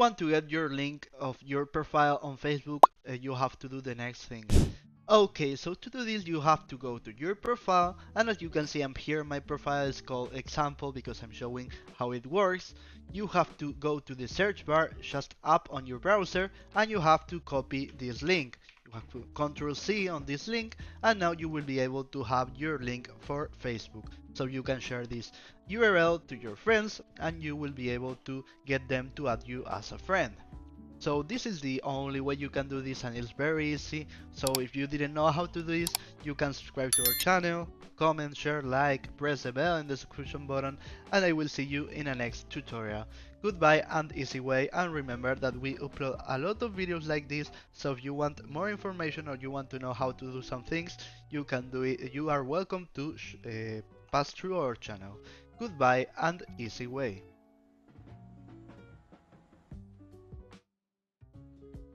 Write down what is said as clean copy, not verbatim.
want to get your link of your profile on Facebook, you have to do the next thing. Okay, so to do this you have to go to your profile, and as you can see I'm here, my profile is called example because I'm showing how it works. You have to go to the search bar just up on your browser and you have to copy this link. You have to Ctrl C on this link and now you will be able to have your link for Facebook. So you can share this URL to your friends and you will be able to get them to add you as a friend. So this is the only way you can do this and it's very easy. So if you didn't know how to do this, you can subscribe to our channel, comment, share, like, press the bell in the subscription button, and I will see you in the next tutorial. Goodbye and easy way, and remember that we upload a lot of videos like this, so if you want more information or you want to know how to do some things, you can do it. You are welcome to pass through our channel. Goodbye and easy way.